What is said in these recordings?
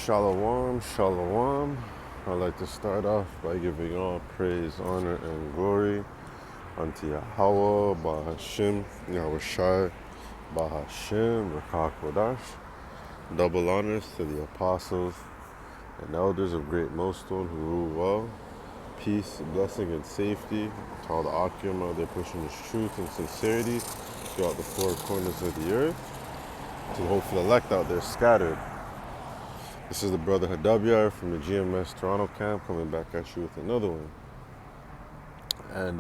Shalom, shalom. I'd like to start off by giving all praise, honor, and glory unto Yahweh, Bahashim, Yahushai, Bahashim, Rakak Wadash. Double honors to the apostles and elders of Great Millstone who rule well. Peace, blessing, and safety to all the Akim out there pushing this truth and sincerity throughout the four corners of the earth. To the hopeful elect out there scattered. This is the brother Hadabyar from the GMS Toronto camp coming back at you with another one. And,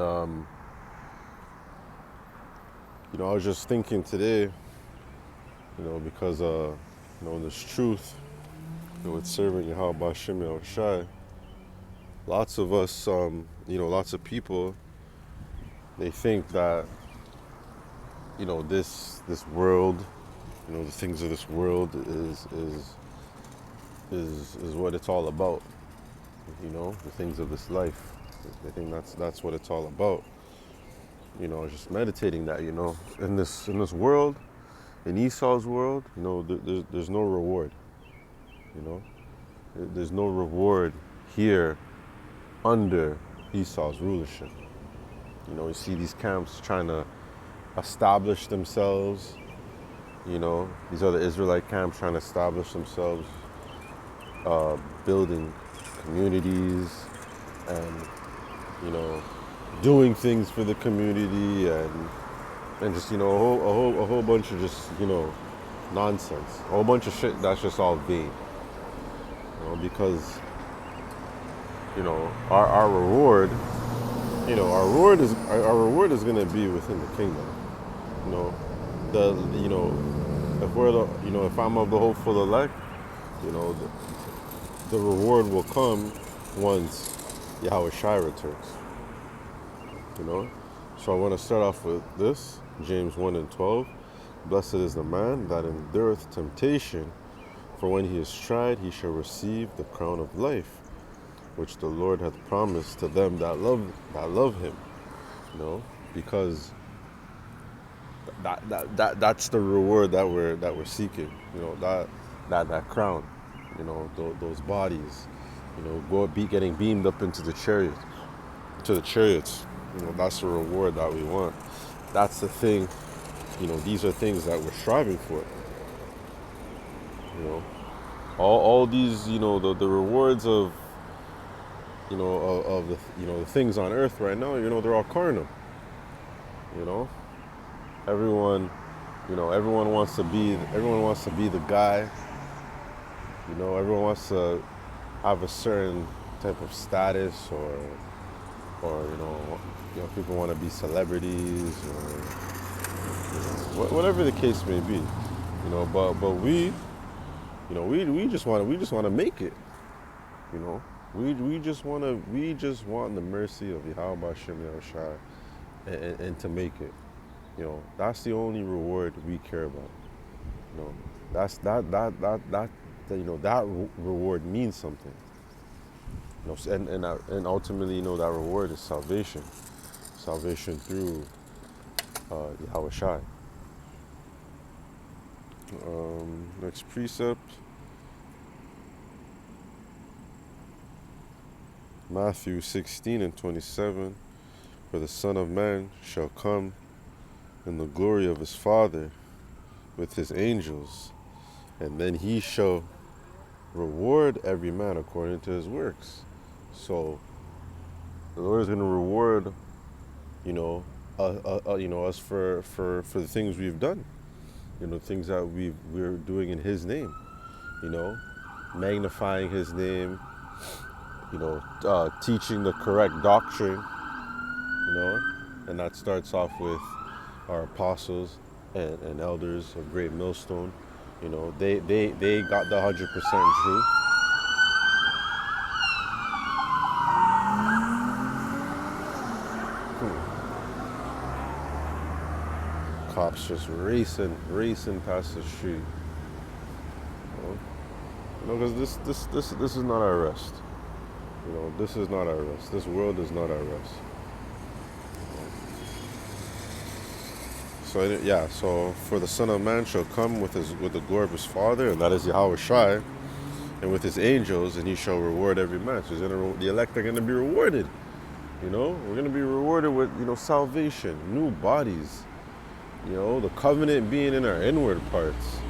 I was just thinking today, because, this truth, with serving Yahweh Bashim Yahushai, lots of us, lots of people, they think that, this world, the things of this world is what it's all about. The things of this life. I think that's what it's all about. I was just meditating that, in this world, in Esau's world, there's no reward. There's no reward here under Esau's rulership. You see these camps trying to establish themselves. These are the Israelite camps trying to establish themselves, building communities and, doing things for the community and just, a whole bunch of just, nonsense. A whole bunch of shit that's just all vain. Because, our reward, our reward is gonna be within the kingdom. If we're if I'm of the hopeful elect, the reward will come once Yahweh Shai returns. So I want to start off with this, James 1 and 12. Blessed is the man that endureth temptation, for when he is tried, he shall receive the crown of life, which the Lord hath promised to them that love him. Because that's the reward that we're seeking. That crown. Those bodies. Getting beamed up into the chariots. That's the reward that we want. That's the thing. These are things that we're striving for. All these, the rewards of, of the things on earth right now, they're all carnal. Everyone wants to be the guy. Everyone wants to have a certain type of status, or people want to be celebrities, or whatever the case may be. But we just want to make it. We just want the mercy of Yahweh Bashim Yahushai and to make it. That's the only reward we care about. That reward means something. And ultimately, that reward is salvation. Salvation through Yahweh Shai. Next precept. Matthew 16 and 27. For the Son of Man shall come in the glory of his Father with his angels, and then he shall reward every man according to his works. So the Lord is going to reward, us for the things we've done, things that we're doing in His name, magnifying His name, teaching the correct doctrine, and that starts off with our apostles and elders of Great Millstone. They got the 100% truth. Cops just racing past the street. Because this is not our rest. This is not our rest. This world is not our rest. So for the Son of Man shall come with the glory of his Father, and that is Yahweh Shai, and with his angels, and he shall reward every man. So the elect are gonna be rewarded. We're gonna be rewarded with salvation, new bodies. The covenant being in our inward parts.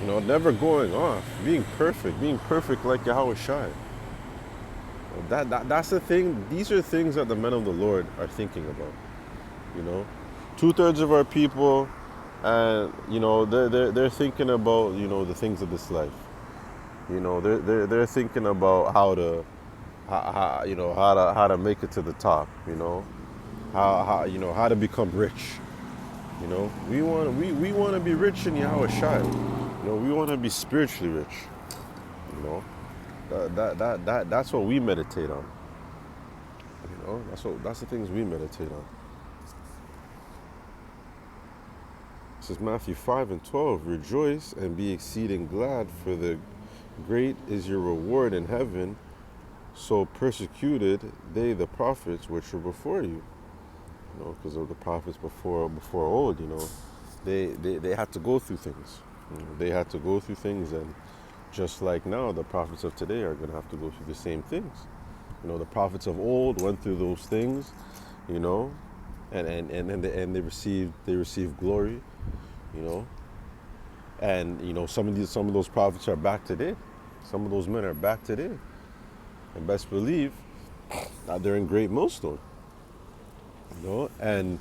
Never going off, being perfect like Yahweh Shai. That's the thing. These are things that the men of the Lord are thinking about. You know, 2/3 of our people, and they're thinking about the things of this life. They're thinking about how to make it to the top. How to become rich. We want to be rich in Yahweh Shai. We want to be spiritually rich. You know, that's what we meditate on. That's the things we meditate on. This is Matthew 5:12. Rejoice and be exceeding glad, for the great is your reward in heaven. So persecuted they the prophets which were before you. Because of the prophets before old, they had to go through things. They had to go through things, and just like now, the prophets of today are going to have to go through the same things. The prophets of old went through those things, and they received glory, and some of those prophets are back today. Some of those men are back today, and best believe that they're in great millstone. And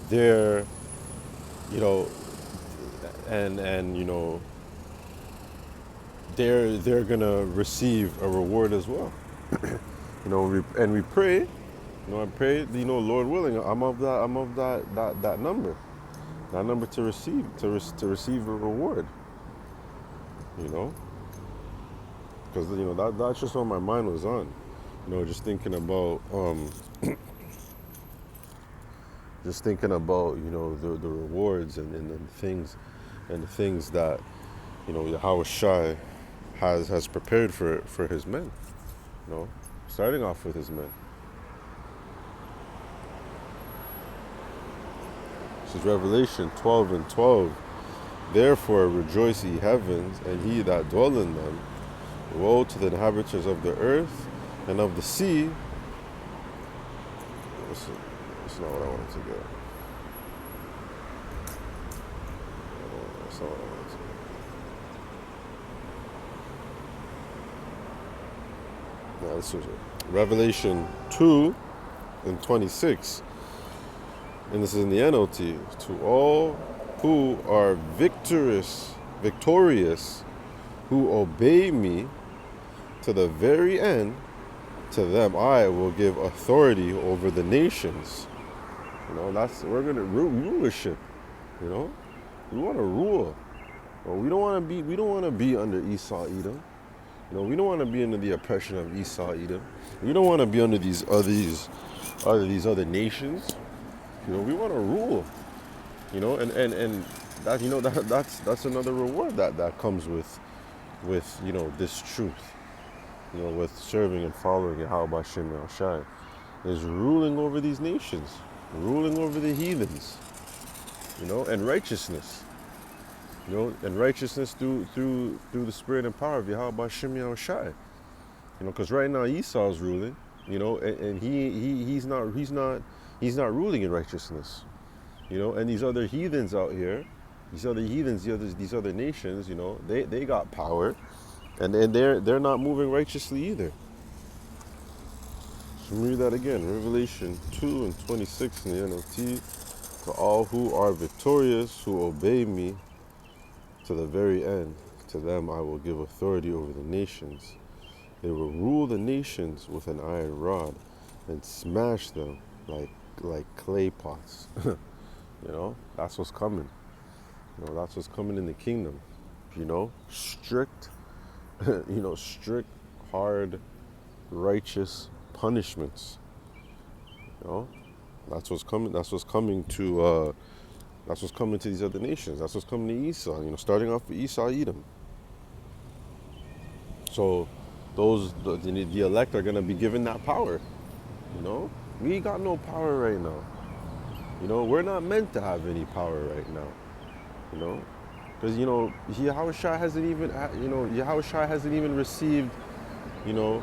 they're, they're gonna receive a reward as well. And we pray, I pray, Lord willing, I'm of that number, to receive a reward. Because that's just what my mind was on. Just thinking about the rewards and the things that Yahweh Shai has prepared for his men. Starting off with his men. This is Revelation 12:12. Therefore rejoice, ye heavens, and ye that dwell in them. Woe to the inhabitants of the earth and of the sea. That's not what I wanted to get. That's not what I wanted to get. Now this was Revelation 2:26. And this is in the NLT. To all who are victorious, who obey me to the very end, to them I will give authority over the nations. We're gonna rulership. We want to rule. We don't want to be under Esau, Edom. We don't want to be under the oppression of Esau, Edom. We don't want to be under these other nations. We want to rule. And that that's another reward that comes with this truth. With serving and following Yahweh Bashem Shai, is ruling over these nations, ruling over the heathens, and righteousness, and righteousness through the spirit and power of Yahweh Bashem Shai, because right now Esau is ruling, and he's not ruling in righteousness, and these other heathens out here, these other nations, they got power. And they're not moving righteously either. So read that again. Revelation 2:26 in the NLT. To all who are victorious, who obey me to the very end, to them I will give authority over the nations. They will rule the nations with an iron rod and smash them like clay pots. That's what's coming. That's what's coming in the kingdom. Strict, strict, hard, righteous punishments. That's what's coming. That's what's coming to these other nations. That's what's coming to Esau. Starting off with Esau, Edom. So the elect are gonna be given that power. We got no power right now. We're not meant to have any power right now. Because, Yahushua hasn't even, Yahushua hasn't even received, you know,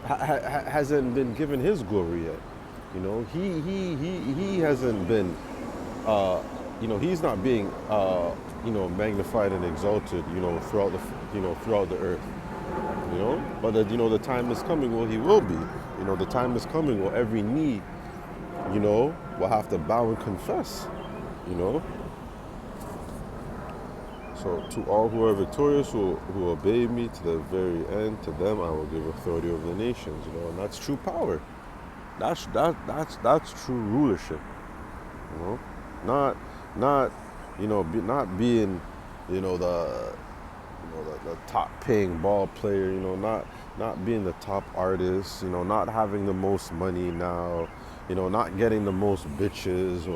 hasn't been given his glory yet. He hasn't been, he's not being, magnified and exalted, throughout the earth. But the time is coming. Well, he will be. The time is coming. Well, every knee, will have to bow and confess. You know. So to all who are victorious, who obey me to the very end, to them I will give authority over the nations. And that's true power. That's true rulership. Not not being, the top paying ball player. Not being the top artist. Not having the most money now. Not getting the most bitches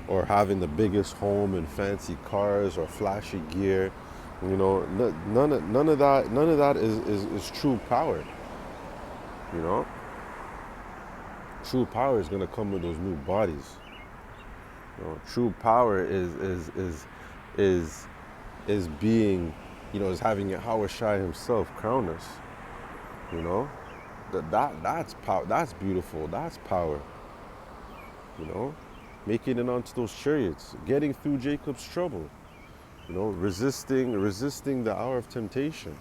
or having the biggest home and fancy cars or flashy gear. None of that is true power. True power is gonna come with those new bodies. True power is being, is having Yahweh Shai himself crown us. That's power. That's beautiful. That's power. Making it onto those chariots, getting through Jacob's trouble, resisting the hour of temptation.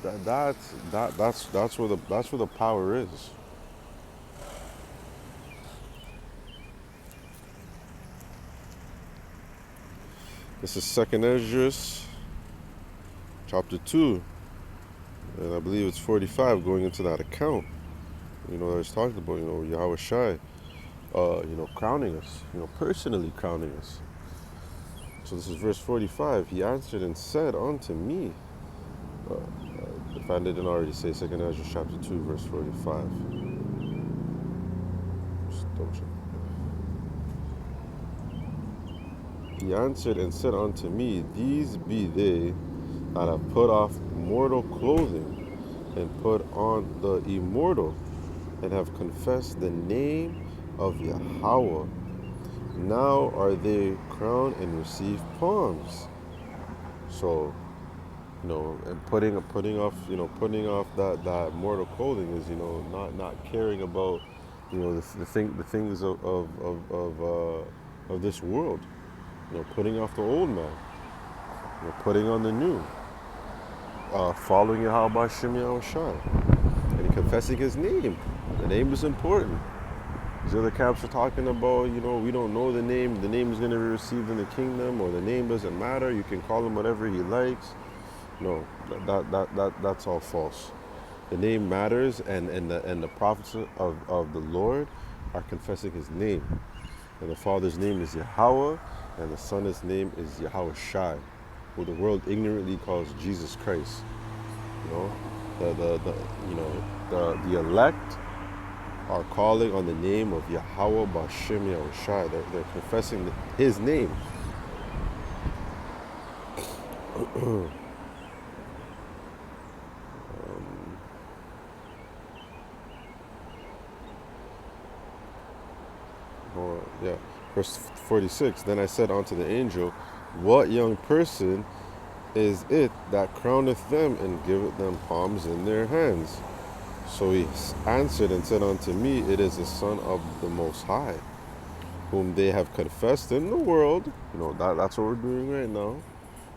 That's where the power is. This is 2nd Esdras, chapter 2, and I believe it's 45, going into that account. I was talking about, Yahweh Shai, crowning us, personally crowning us. So this is verse 45. He answered and said unto me, if I didn't already say 2nd Esdras chapter 2, verse 45. Just double check. He answered and said unto me, these be they that have put off mortal clothing and put on the immortal, and have confessed the name of Yahweh. Now are they crowned and receive palms. So, and putting off that mortal clothing is, not caring about, the things of this world. Putting off the old man, putting on the new, following Yahweh Shem Yahushai, and confessing his name. The name is important. These other camps are talking about, we don't know the name is going to be received in the kingdom, or the name doesn't matter, you can call him whatever he likes. No, that's all false. The name matters, and the prophets of the Lord are confessing his name. And the Father's name is Yahweh, and the Son's name is Yahweh Shai, who the world ignorantly calls Jesus Christ. The elect are calling on the name of Yahweh Bashem Yahushai. They're confessing his name. Verse 46, then I said unto the angel, what young person is it that crowneth them and giveth them palms in their hands? So he answered and said unto me, it is the Son of the Most High, whom they have confessed in the world. That's what we're doing right now.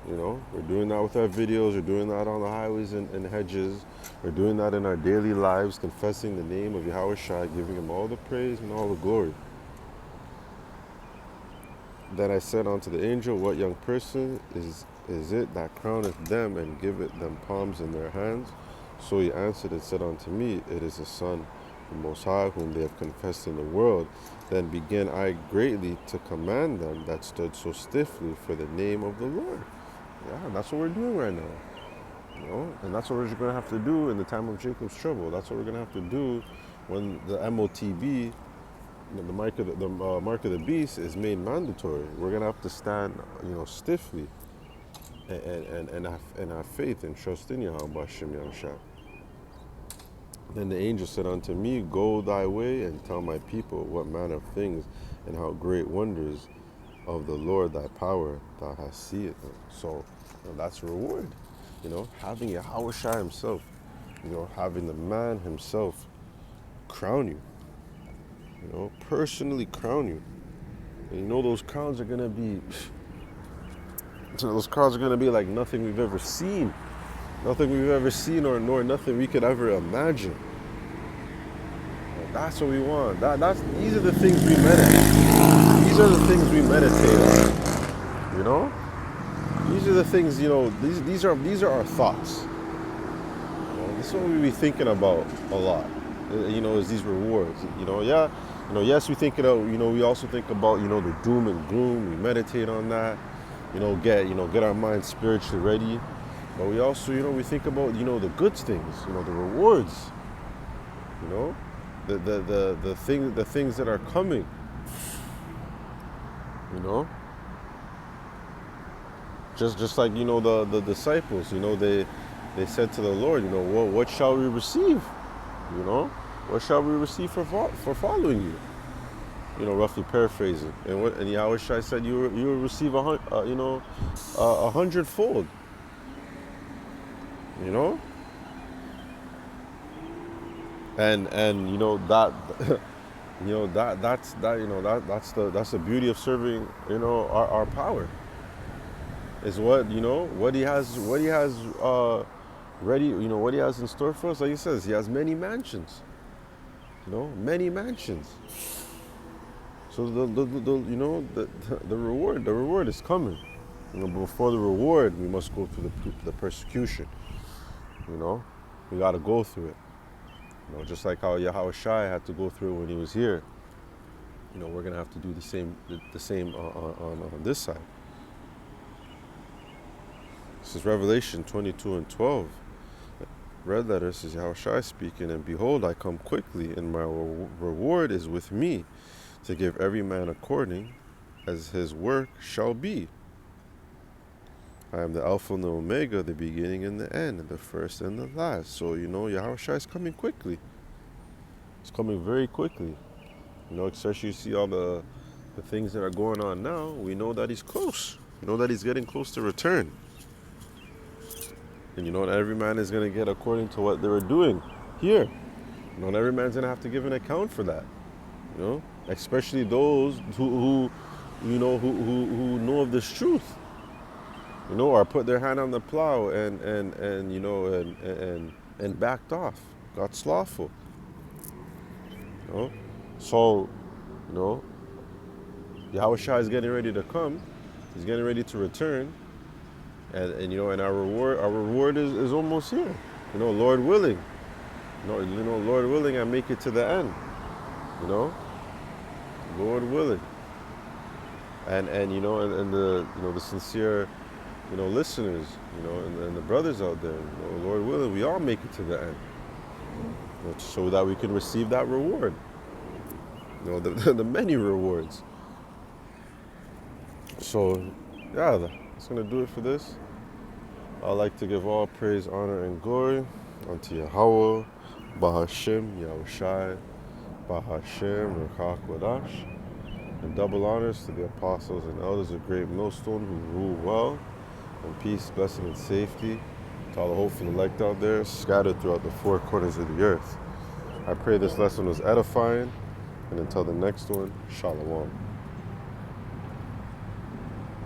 We're doing that with our videos. We're doing that on the highways and hedges. We're doing that in our daily lives, confessing the name of Yahweh Shai, giving him all the praise and all the glory. Then I said unto the angel, what young person is it that crowneth them and giveth them palms in their hands? So he answered and said unto me, it is the Son, the Most High, whom they have confessed in the world. Then began I greatly to command them that stood so stiffly for the name of the Lord. Yeah, that's what we're doing right now. And that's what we're going to have to do in the time of Jacob's trouble. That's what we're going to have to do when the MOTB, the mark of the beast, is made mandatory. We're going to have to stand, stiffly and have faith and trust in Yahweh Shem Yahushua. Then the angel said unto me, go thy way and tell my people what manner of things and how great wonders of the Lord thy power thou hast seen. So that's a reward. Having Yahweh Shai himself, having the man himself crown you, personally crown you. And those crowns are gonna be, like nothing we've ever seen. Nothing we've ever seen or nor nothing we could ever imagine. That's what we want. These are the things we meditate. These are the things we meditate on. These are the things, these are our thoughts. This is what we be thinking about a lot. Is these rewards. Yes, we think about, we also think about, the doom and gloom. We meditate on that. Get our minds spiritually ready. But we also, we think about, the good things, the rewards. The things that are coming. Just like, the disciples, they said to the Lord, what shall we receive? What shall we receive for following you? Roughly paraphrasing. And Yahweh Shai said you will receive a hundredfold. And that's the beauty of serving, our power. Is what he has ready, what he has in store for us. Like he says, he has many mansions. Many mansions. So the reward is coming. Before the reward, we must go through the persecution. We got to go through it. Just like how Yahweh Shai had to go through it when he was here. We're gonna have to do the same on this side. This is Revelation 22:12. Red letter says Yahweh Shai speaking, and behold, I come quickly, and my reward is with me, to give every man according as his work shall be. I am the Alpha and the Omega, the beginning and the end, and the first and the last. So, Yahweh Shai is coming quickly. It's coming very quickly. Especially you see all the things that are going on now, we know that he's close. We know that he's getting close to return. And every man is going to get according to what they were doing here. Every man's going to have to give an account for that. Especially those who know of this truth. Or put their hand on the plow and backed off, got slothful. So, Yahweh Shai is getting ready to come. He's getting ready to return. And our reward is almost here. Lord willing. Lord willing, I make it to the end. Lord willing. And the sincere, listeners, and the brothers out there, Lord willing, we all make it to the end. So that we can receive that reward. The many rewards. So, yeah, that's going to do it for this. I'd like to give all praise, honor, and glory unto Yahweh, Bahashem, Yahweh Shai, Bahashem, Rekach Wadash, and double honors to the apostles and elders of Great Millstone who rule well, and peace, blessing, and safety to all the hopeful elect out there scattered throughout the four corners of the earth. I pray this lesson was edifying, and until the next one, Shalom.